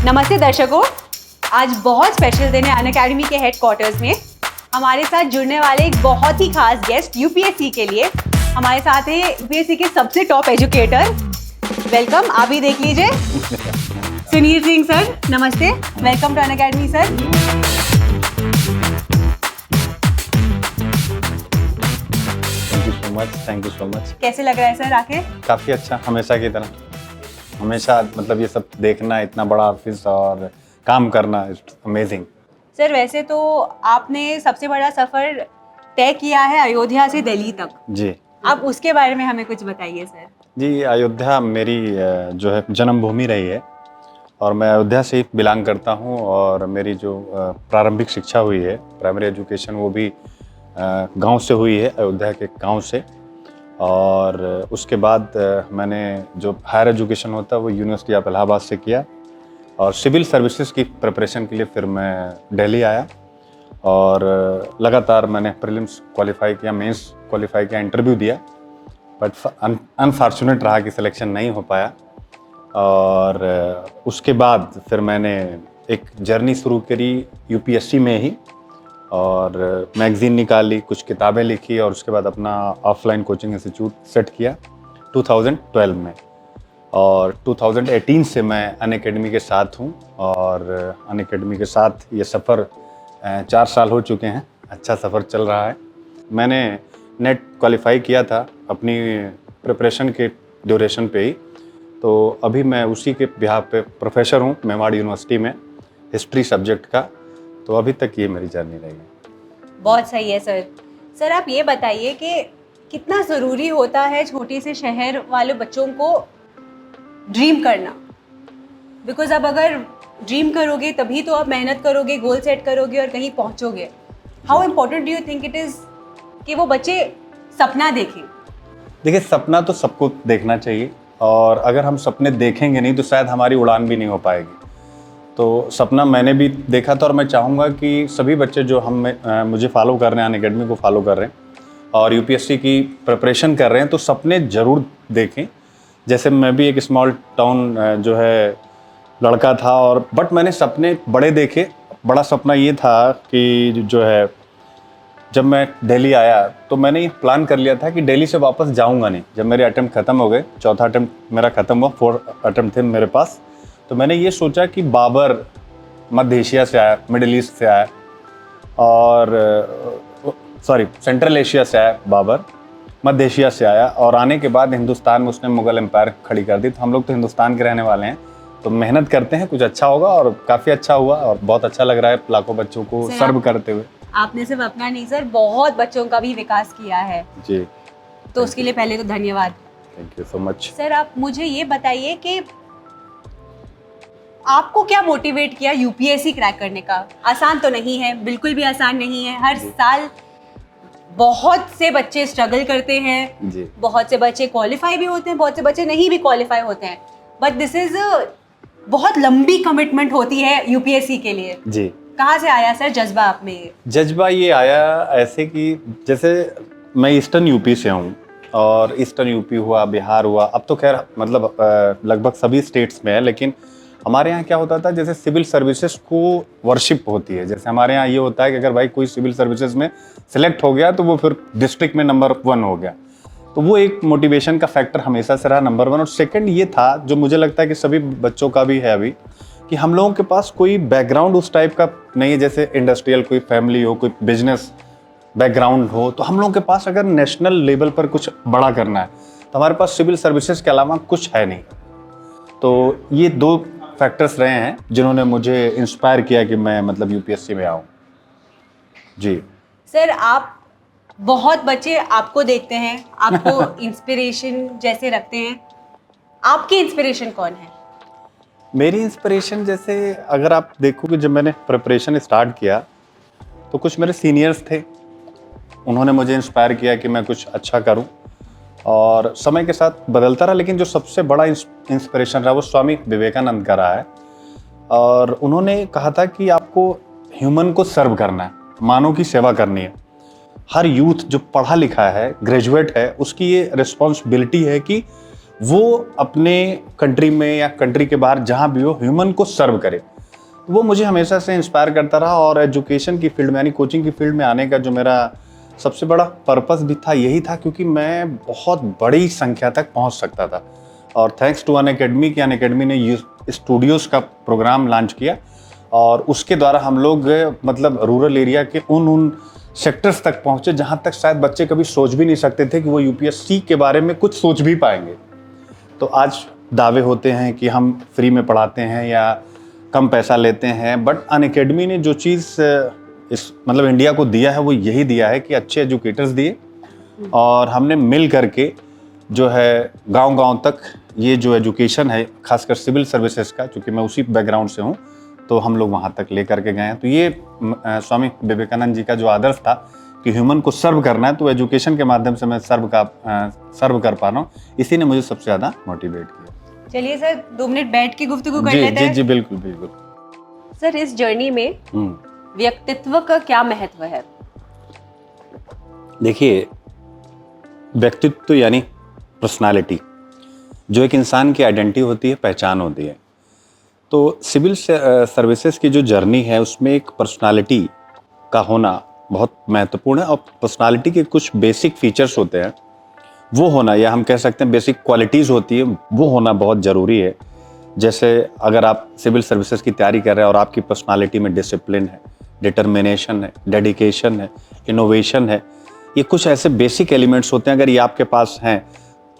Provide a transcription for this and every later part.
नमस्ते दर्शकों, आज बहुत स्पेशल दिन है अनअकैडमी के हेडक्वार्टर्स में। हमारे साथ जुड़ने वाले एक बहुत ही खास गेस्ट यूपीएससी के लिए हमारे साथ है यूपीएससी के सबसे टॉप एजुकेटर। वेलकम, आप भी देख लीजिए। सुनील सिंह सर, नमस्ते, welcome to Unacademy sir. Thank you so much. कैसे लग रहा है सर आके? काफ़ी अच्छा, हमेशा की तरह। हमेशा मतलब ये सब देखना, इतना बड़ा ऑफिस और काम करना, इट्स अमेजिंग। सर वैसे तो आपने सबसे बड़ा सफ़र तय किया है अयोध्या से दिल्ली तक। जी, आप उसके बारे में हमें कुछ बताइए सर। जी अयोध्या मेरी जो है जन्मभूमि रही है और मैं अयोध्या से ही बिलोंग करता हूँ। और मेरी जो प्रारंभिक शिक्षा हुई है, प्राइमरी एजुकेशन, वो भी गांव से हुई है, अयोध्या के गांव से। और उसके बाद मैंने जो हायर एजुकेशन होता है वो यूनिवर्सिटी ऑफ इलाहाबाद से किया। और सिविल सर्विसेज की प्रिपरेशन के लिए फिर मैं दिल्ली आया और लगातार मैंने प्रीलिम्स क्वालिफाई किया, मेंस क्वालिफाई किया, इंटरव्यू दिया, बट अनफॉर्चुनेट रहा कि सिलेक्शन नहीं हो पाया। और उसके बाद फिर मैंने एक जर्नी शुरू करी यूपीएससी में ही, और मैगज़ीन निकाली, कुछ किताबें लिखी, और उसके बाद अपना ऑफलाइन कोचिंग इंस्टीट्यूट सेट किया 2012 में। और 2018 से मैं अनअकैडमी के साथ हूँ, और अनअकैडमी के साथ ये सफ़र 4 साल हो चुके हैं। अच्छा सफ़र चल रहा है। मैंने नेट क्वालिफाई किया था अपनी प्रिपरेशन के ड्यूरेशन पे ही, तो अभी मैं उसी के बिहाफ पे प्रोफेसर हूँ मेवाड़ यूनिवर्सिटी में, हिस्ट्री सब्जेक्ट का। तो अभी तक ये मेरी जर्नी रही है। बहुत सही है सर। सर आप ये बताइए कि कितना ज़रूरी होता है छोटे से शहर वाले बच्चों को ड्रीम करना, बिकॉज अब अगर ड्रीम करोगे तभी तो आप मेहनत करोगे, गोल सेट करोगे और कहीं पहुंचोगे। How important do you think it is कि वो बच्चे सपना देखें? देखिए, सपना तो सबको देखना चाहिए, और अगर हम सपने देखेंगे नहीं तो शायद हमारी उड़ान भी नहीं हो पाएगी। तो सपना मैंने भी देखा था, और मैं चाहूँगा कि सभी बच्चे जो मुझे फॉलो कर रहे हैं, अनअकैडमी को फॉलो कर रहे हैं और यूपीएससी की प्रिपरेशन कर रहे हैं, तो सपने ज़रूर देखें। जैसे मैं भी एक स्मॉल टाउन जो है लड़का था, और बट मैंने सपने बड़े देखे। बड़ा सपना ये था कि जो है, जब मैं दिल्ली आया तो मैंने ये प्लान कर लिया था कि दिल्ली से वापस जाऊंगा नहीं। जब मेरे अटेम्प्ट ख़त्म हो गए, चौथा अटेम्प्ट मेरा ख़त्म हुआ, 4 अटेम्प्ट थे मेरे पास, तो मैंने ये सोचा कि बाबर मध्य एशिया से आया, मिडिल ईस्ट से आया, और सेंट्रल एशिया से आया बाबर, मध्य एशिया से आया, और आने के बाद हिंदुस्तान में उसने मुग़ल एम्पायर खड़ी कर दी। तो हम लोग तो हिंदुस्तान के रहने वाले हैं, तो मेहनत करते हैं, कुछ अच्छा होगा। और काफ़ी अच्छा हुआ, और बहुत अच्छा लग रहा है लाखों बच्चों को सर्व करते हुए। आपने सिर्फ अपना नहीं सर, बहुत बच्चों का भी विकास किया है जी, तो उसके लिए पहले तो धन्यवाद। Thank you so much. Sir आप मुझे ये बताइए कि आपको क्या मोटिवेट किया यूपीएससी क्रैक करने का? आसान तो नहीं है, बिल्कुल भी आसान नहीं है। हर साल बहुत से बच्चे स्ट्रगल करते हैं जी, बहुत से बच्चे क्वालिफाई भी होते हैं, बहुत से बच्चे नहीं भी क्वालिफाई होते हैं, बट दिस इज बहुत लंबी कमिटमेंट होती है यूपीएससी के लिए। जी। कहाँ से आया सर जज्बा आप में? जज्बा ये आया ऐसे कि जैसे मैं ईस्टर्न यूपी से हूँ, और ईस्टर्न यूपी हुआ, बिहार हुआ, अब तो खैर मतलब लगभग सभी स्टेट्स में है, लेकिन हमारे यहाँ क्या होता था, जैसे सिविल सर्विसेज को वर्शिप होती है। जैसे हमारे यहाँ ये होता है कि अगर भाई कोई सिविल सर्विसेज में सिलेक्ट हो गया तो वो फिर डिस्ट्रिक्ट में नंबर 1 हो गया। तो वो एक मोटिवेशन का फैक्टर हमेशा से रहा, नंबर 1। और सेकंड ये था, जो मुझे लगता है कि सभी बच्चों का भी है अभी, कि हम लोगों के पास कोई बैकग्राउंड उस टाइप का नहीं है। जैसे इंडस्ट्रियल कोई फैमिली हो, कोई बिजनेस बैकग्राउंड हो, तो हम लोगों के पास अगर नेशनल लेवल पर कुछ बड़ा करना है तो हमारे पास सिविल सर्विसेज के अलावा कुछ है नहीं। तो ये 2 फैक्टर्स रहे हैं जिन्होंने मुझे इंस्पायर किया कि मैं मतलब यूपीएससी में आऊँ। जी सर, आप बहुत बच्चे आपको देखते हैं, आपको इंस्पिरेशन जैसे रखते हैं। आपकी इंस्पिरेशन कौन है? मेरी इंस्पिरेशन, जैसे अगर आप देखोगे, जब मैंने प्रिपरेशन स्टार्ट किया तो कुछ मेरे सीनियर्स थे, उन्होंने मुझे इंस्पायर किया कि मैं कुछ अच्छा करूं, और समय के साथ बदलता रहा। लेकिन जो सबसे बड़ा इंस्पिरेशन रहा वो स्वामी विवेकानंद का रहा है। और उन्होंने कहा था कि आपको ह्यूमन को सर्व करना है, मानव की सेवा करनी है। हर यूथ जो पढ़ा लिखा है, ग्रेजुएट है, उसकी ये रिस्पॉन्सिबिलिटी है कि वो अपने कंट्री में या कंट्री के बाहर जहाँ भी हो ह्यूमन को सर्व करे। तो वो मुझे हमेशा से इंस्पायर करता रहा, और एजुकेशन की फील्ड में यानी कोचिंग की फील्ड में आने का जो मेरा सबसे बड़ा पर्पस भी था यही था, क्योंकि मैं बहुत बड़ी संख्या तक पहुंच सकता था। और थैंक्स टू अनअकैडमी कि अनअकैडमी ने स्टूडियोज़ का प्रोग्राम लॉन्च किया, और उसके द्वारा हम लोग मतलब रूरल एरिया के उन सेक्टर्स तक पहुंचे जहां तक शायद बच्चे कभी सोच भी नहीं सकते थे कि वो यूपीएससी के बारे में कुछ सोच भी पाएंगे। तो आज दावे होते हैं कि हम फ्री में पढ़ाते हैं या कम पैसा लेते हैं, बट अनअकैडमी ने जो चीज़ इस मतलब इंडिया को दिया है वो यही दिया है कि अच्छे एजुकेटर्स दिए, और हमने मिल करके जो है गांव-गांव तक ये जो एजुकेशन है, खासकर सिविल सर्विसेज का, क्योंकि मैं उसी बैकग्राउंड से हूँ, तो हम लोग वहाँ तक ले करके गए हैं। तो ये स्वामी विवेकानंद जी का जो आदर्श था कि ह्यूमन को सर्व करना है, तो एजुकेशन के माध्यम से मैं सर्व कर पा रहा हूँ, इसी ने मुझे सबसे ज़्यादा मोटिवेट किया। चलिए सर 2 मिनट बैठ के गुफ्तगू कर जी लेते जी हैं। जी बिल्कुल बिल्कुल। सर इस जर्नी में व्यक्तित्व का क्या महत्व है? देखिए, व्यक्तित्व यानी पर्सनालिटी, जो एक इंसान की आइडेंटिटी होती है, पहचान होती है। तो सिविल सर्विसेज की जो जर्नी है उसमें एक पर्सनालिटी का होना बहुत महत्वपूर्ण है, और पर्सनालिटी के कुछ बेसिक फीचर्स होते हैं, वो होना, या हम कह सकते हैं बेसिक क्वालिटीज़ होती है, वो होना बहुत ज़रूरी है। जैसे अगर आप सिविल सर्विसेज की तैयारी कर रहे हैं और आपकी पर्सनालिटी में डिसिप्लिन है, डिटर्मिनेशन है, डेडिकेशन है, इनोवेशन है, ये कुछ ऐसे बेसिक एलिमेंट्स होते हैं, अगर ये आपके पास हैं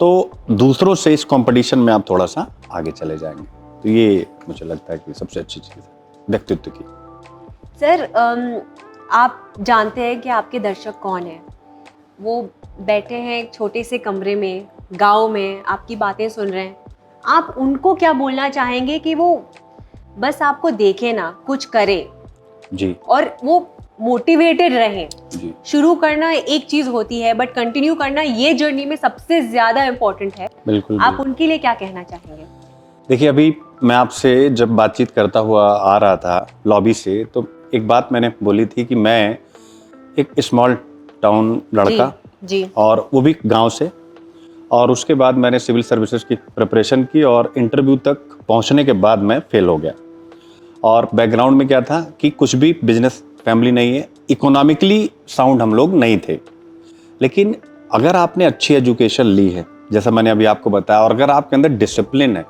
तो दूसरों से इस कंपटीशन में आप थोड़ा सा आगे चले जाएंगे। तो ये मुझे लगता है कि सबसे अच्छी चीज़ है व्यक्तित्व की। सर आप जानते हैं कि आपके दर्शक कौन हैं? वो बैठे हैं एक छोटे से कमरे में, गांव में, आपकी बातें सुन रहे हैं। आप उनको क्या बोलना चाहेंगे कि वो बस आपको देखें ना, कुछ करें जी, और वो मोटिवेटेड रहें? जी, शुरू करना एक चीज होती है, बट कंटिन्यू करना ये जर्नी में सबसे ज्यादा इम्पोर्टेंट है। बिल्कुल। आप उनके लिए क्या कहना चाहेंगे? देखिए, अभी मैं आपसे जब बातचीत करता हुआ आ रहा था लॉबी से, तो एक बात मैंने बोली थी कि मैं एक स्मॉल टाउन लड़का, जी और वो भी गांव से, और उसके बाद मैंने सिविल सर्विसेज की प्रिपरेशन की, और इंटरव्यू तक पहुंचने के बाद मैं फेल हो गया। और बैकग्राउंड में क्या था कि कुछ भी बिजनेस फैमिली नहीं है, इकोनॉमिकली साउंड हम लोग नहीं थे। लेकिन अगर आपने अच्छी एजुकेशन ली है, जैसा मैंने अभी आपको बताया, और अगर आपके अंदर डिसिप्लिन है,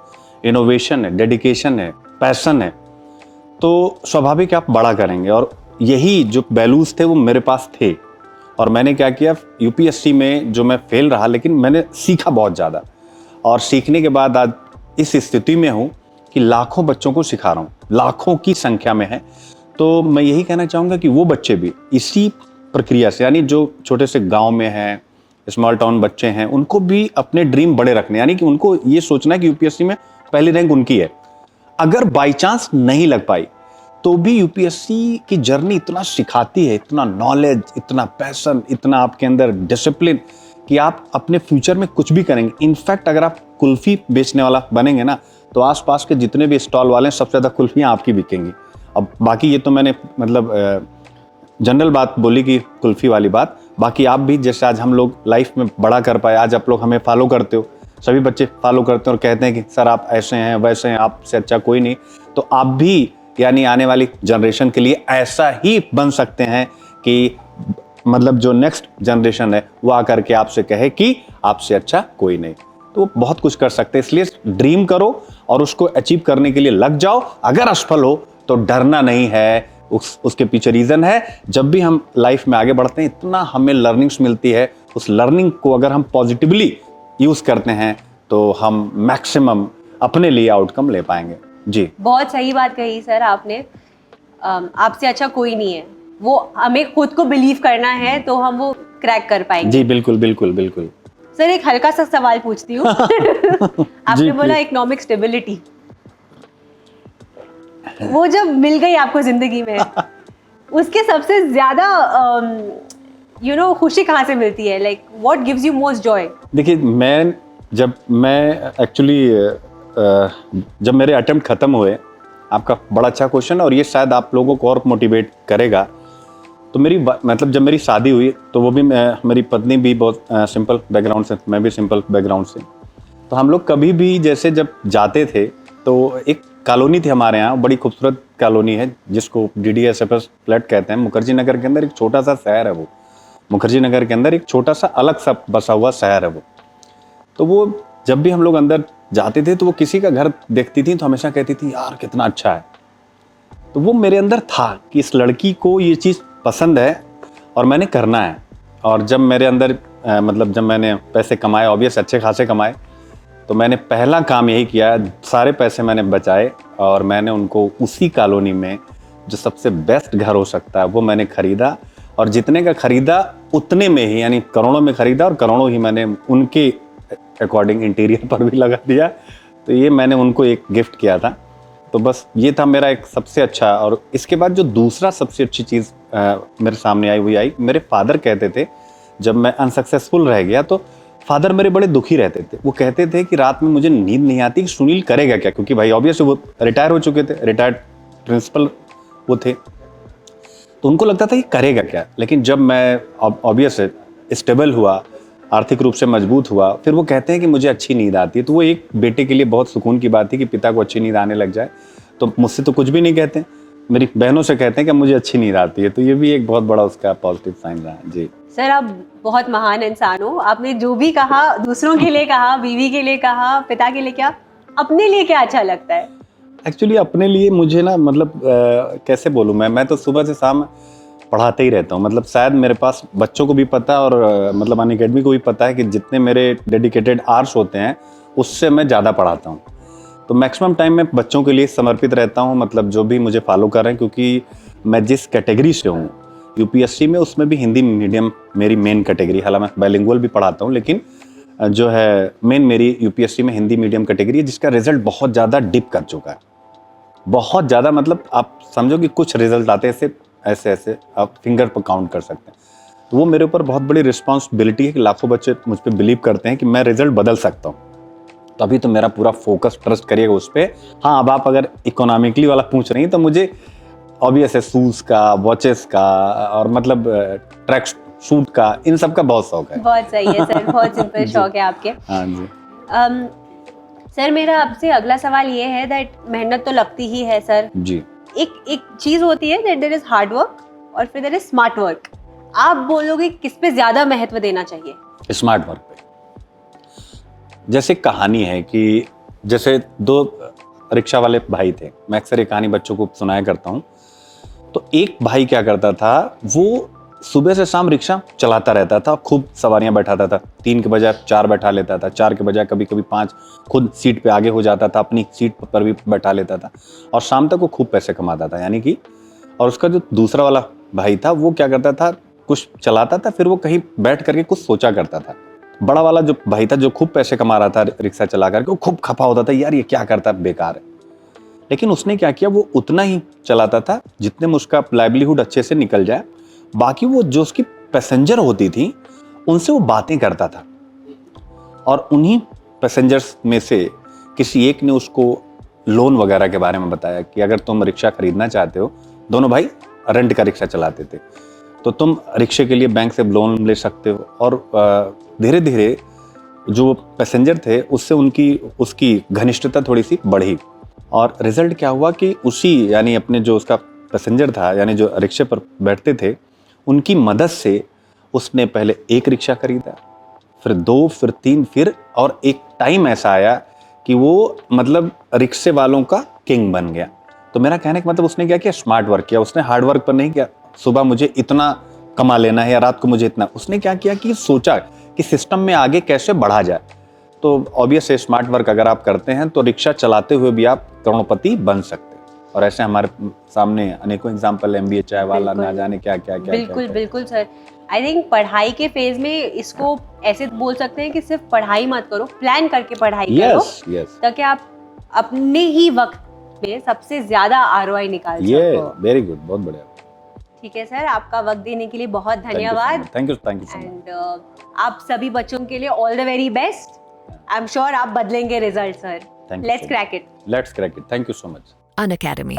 इनोवेशन है, डेडिकेशन है, पैशन है, तो स्वाभाविक आप बड़ा करेंगे। और यही जो वैल्यूज़ थे वो मेरे पास थे, और मैंने क्या किया, यूपीएससी में जो मैं फेल रहा, लेकिन मैंने सीखा बहुत ज़्यादा, और सीखने के बाद आज इस स्थिति में हूँ कि लाखों बच्चों को सिखा रहा हूँ, लाखों की संख्या में है। तो मैं यही कहना चाहूँगा कि वो बच्चे भी इसी प्रक्रिया से, यानी जो छोटे से गांव में हैं, स्मॉल टाउन बच्चे हैं, उनको भी अपने ड्रीम बड़े रखने, यानी कि उनको ये सोचना है कि यूपीएससी में पहली रैंक उनकी है। अगर बाई चांस नहीं लग पाई तो भी यूपीएससी की जर्नी इतना सिखाती है, इतना नॉलेज, इतना पैशन, इतना आपके अंदर डिसिप्लिन, कि आप अपने फ्यूचर में कुछ भी करेंगे। इनफैक्ट अगर आप कुल्फ़ी बेचने वाला बनेंगे ना, तो आसपास के जितने भी स्टॉल वाले हैं, सबसे ज़्यादा कुल्फ़ियाँ आपकी बिकेंगी। अब बाकी ये तो मैंने मतलब जनरल बात बोली कि कुल्फ़ी वाली बात, बाकी आप भी जैसे आज हम लोग लाइफ में बड़ा कर पाए, आज आप लोग हमें फॉलो करते हो, सभी बच्चे फॉलो करते हैं और कहते हैं कि सर आप ऐसे हैं, वैसे हैं, आपसे अच्छा कोई नहीं। तो आप भी यानी आने वाली जनरेशन के लिए ऐसा ही बन सकते हैं कि मतलब जो नेक्स्ट जनरेशन है वो आकर के आपसे कहे कि आपसे अच्छा कोई नहीं। तो बहुत कुछ कर सकते हैं, इसलिए ड्रीम करो और उसको अचीव करने के लिए लग जाओ। अगर असफल हो तो डरना नहीं है, उसके पीछे रीज़न है। जब भी हम लाइफ में आगे बढ़ते हैं, इतना हमें लर्निंग्स मिलती है, उस लर्निंग को अगर हम पॉजिटिवली यूज़ करते हैं तो हम मैक्सिमम अपने लिए आउटकम ले पाएंगे। जी, बहुत सही बात कही सर आपने। आपसे अच्छा कोई नहीं है, वो हमें खुद को बिलीव करना है तो हम वो क्रैक कर पाएंगे। जी बिल्कुल बिल्कुल बिल्कुल। सर एक हल्का सा सवाल पूछती हूँ। आपने बोला इकोनॉमिक स्टेबिलिटी, वो जब मिल गई आपको जिंदगी में, उसके सबसे ज्यादा खुशी कहाँ से मिलती है? Like what gives you most Joy? देखिए, मैं एक्चुअली जब मेरे अटेम्प्ट खत्म हुए, आपका बड़ा अच्छा क्वेश्चन है और ये शायद आप लोगों को और मोटिवेट करेगा। तो मतलब जब मेरी शादी हुई तो वो भी मेरी पत्नी भी बहुत सिंपल बैकग्राउंड से, मैं भी सिंपल बैकग्राउंड से। तो हम लोग कभी भी जैसे जब जाते थे तो एक कॉलोनी थी हमारे यहाँ, बड़ी खूबसूरत कॉलोनी है जिसको DDSFS फ्लैट कहते हैं। मुखर्जी नगर के अंदर एक छोटा सा शहर है वो, मुखर्जी नगर के अंदर एक छोटा सा अलग सा बसा हुआ शहर है वो। तो वो जब भी हम लोग अंदर जाते थे तो वो किसी का घर देखती थी तो हमेशा कहती थी यार कितना अच्छा है। तो वो मेरे अंदर था कि इस लड़की को ये चीज़ पसंद है और मैंने करना है। और जब मेरे अंदर मतलब जब मैंने पैसे कमाए, ऑब्वियस अच्छे खासे कमाए, तो मैंने पहला काम यही किया, सारे पैसे मैंने बचाए और मैंने उनको उसी कॉलोनी में जो सबसे बेस्ट घर हो सकता है वो मैंने खरीदा। और जितने का खरीदा उतने में ही, यानी करोड़ों में खरीदा और करोड़ों ही मैंने उनके अकॉर्डिंग इंटीरियर पर भी लगा दिया। तो ये मैंने उनको एक गिफ्ट किया था। तो बस ये था मेरा एक सबसे अच्छा। और इसके बाद जो दूसरा सबसे अच्छी चीज़ मेरे सामने आई, मेरे फादर कहते थे, जब मैं अनसक्सेसफुल रह गया तो फादर मेरे बड़े दुखी रहते थे। वो कहते थे कि रात में मुझे नींद नहीं आती कि सुनील करेगा क्या, क्योंकि भाई ऑब्वियसली वो रिटायर हो चुके थे, रिटायर्ड प्रिंसिपल वो थे। तो उनको लगता था कि करेगा क्या। लेकिन जब मैं ऑब्वियस स्टेबल हुआ, आर्थिक रूप से मजबूत हुआ, फिर वो कहते हैं कि मुझे अच्छी नींद आती है। तो वो एक बेटे के लिए बहुत सुकून की बात थी कि पिता को अच्छी नींद आने लग जाए। तो मुझसे तो कुछ भी नहीं कहते, मेरी बहनों से कहते हैं कि मुझे अच्छी नींद आती है। तो ये भी एक बहुत बड़ा उसका पॉजिटिव साइन रहा। जी सर, आप बहुत महान इंसान हो। आपने जो भी कहा, दूसरों के लिए कहा, बीवी के लिए कहा, पिता के लिए, क्या अपने लिए क्या अच्छा लगता है? एक्चुअली अपने लिए मुझे ना, मतलब कैसे बोलूँ मैं तो सुबह से शाम पढ़ाते ही रहता हूँ। मतलब शायद मेरे पास बच्चों को भी पता है और मतलब अनअकैडमी को भी पता है कि जितने मेरे डेडिकेटेड आवर्स होते हैं उससे मैं ज़्यादा पढ़ाता हूँ। तो मैक्सिमम टाइम मैं बच्चों के लिए समर्पित रहता हूँ, मतलब जो भी मुझे फॉलो कर रहे हैं। क्योंकि मैं जिस कैटेगरी से हूँ UPSC में, उसमें भी हिंदी मीडियम मेरी मेन कैटेगरी। हालांकि मैं बाइलिंगुअल भी पढ़ाता हूँ, लेकिन जो है मेन मेरी UPSC में हिंदी मीडियम कैटेगरी है, जिसका रिजल्ट बहुत ज़्यादा डिप कर चुका है। बहुत ज़्यादा, मतलब आप समझो कि कुछ रिजल्ट आते हैं ऐसे आप फिंगर पर काउंट कर सकते हैं। तो वो मेरे ऊपर बहुत बड़ी रिस्पॉन्सिबिलिटी है कि लाखों बच्चे मुझ पर बिलीव करते हैं कि मैं रिजल्ट बदल सकता हूँ। तो अभी तो मेरा पूरा फोकस, ट्रस्ट करिएगा उस पर। हाँ, अब आप अगर इकोनॉमिकली वाला पूछ रही हैं तो मुझे ऑब्वियस है शूज़ का, वॉचेस का और मतलब ट्रैक सूट का, इन सब का बहुत शौक है। बहुत सही है सर, बहुत सिंपल शौक है आपके। हाँ जी। सर, मेरा आपसे अगला सवाल ये है दैट मेहनत तो लगती ही है सर जी। एक चीज होती है that there is hard work और फिर देयर इज स्मार्ट वर्क। आप बोलोगे किस पे ज्यादा महत्व देना चाहिए? स्मार्ट वर्क पे। जैसे कहानी है कि जैसे 2 रिक्शा वाले भाई थे। मैं अक्सर ये कहानी बच्चों को सुनाया करता हूँ। तो एक भाई क्या करता था, वो सुबह से शाम रिक्शा चलाता रहता था, खूब सवारियां बैठाता था। 3 के बजाय 4 बैठा लेता था, 4 के बजाय कभी कभी 5 खुद सीट पे आगे हो जाता था, अपनी सीट पर भी बैठा लेता था और शाम तक वो खूब पैसे कमाता था। यानी कि, और उसका जो दूसरा वाला भाई था वो क्या करता था, कुछ चलाता था, फिर वो कहीं बैठ करके कुछ सोचा करता था। बड़ा वाला जो भाई था, जो खूब पैसे कमा रहा था रिक्शा चला करके, वो खूब खफा होता था, यार ये क्या करता है, बेकार है। लेकिन उसने क्या किया, वो उतना ही चलाता था जितने में उसका लाइवलीहुड अच्छे से निकल जाए। बाकी वो जो उसकी पैसेंजर होती थी उनसे वो बातें करता था। और उन्हीं पैसेंजर्स में से किसी एक ने उसको लोन वगैरह के बारे में बताया कि अगर तुम रिक्शा खरीदना चाहते हो, दोनों भाई रेंट का रिक्शा चलाते थे, तो तुम रिक्शे के लिए बैंक से लोन ले सकते हो। और धीरे धीरे जो पैसेंजर थे उससे उसकी घनिष्ठता थोड़ी सी बढ़ी। और रिजल्ट क्या हुआ कि उसी, यानी अपने जो उसका पैसेंजर था, यानी जो रिक्शे पर बैठते थे, उनकी मदद से उसने पहले 1 रिक्शा खरीदा, फिर 2, फिर 3, फिर, और एक टाइम ऐसा आया कि वो मतलब रिक्शे वालों का किंग बन गया। तो मेरा कहने का मतलब, उसने क्या किया, स्मार्ट वर्क किया। उसने हार्ड वर्क पर नहीं किया, सुबह मुझे इतना कमा लेना है या रात को मुझे इतना। उसने क्या किया कि सोचा कि सिस्टम में आगे कैसे बढ़ा जाए। तो ऑब्वियस है, स्मार्ट वर्क अगर आप करते हैं तो रिक्शा चलाते हुए भी आप करोड़पति बन सकते हैं। और ऐसे हमारे सामने अनेकों एग्जाम्पल, MBA चाय वाला, ना जाने क्या क्या क्या। बिल्कुल बिल्कुल सर। आई थिंक पढ़ाई के फेज में इसको ऐसे बोल सकते हैं कि सिर्फ पढ़ाई मत करो, प्लान करके पढ़ाई करो, ताकि आप अपने ही वक्त में सबसे ज्यादा ROI निकाल सको। वेरी गुड, बहुत बढ़िया। ठीक है सर, आपका वक्त देने के लिए बहुत धन्यवाद। Thank you so much. And आप सभी बच्चों के लिए all the very best. I am sure आप बदलेंगे result sir. Let's crack it. Thank you so much. Unacademy.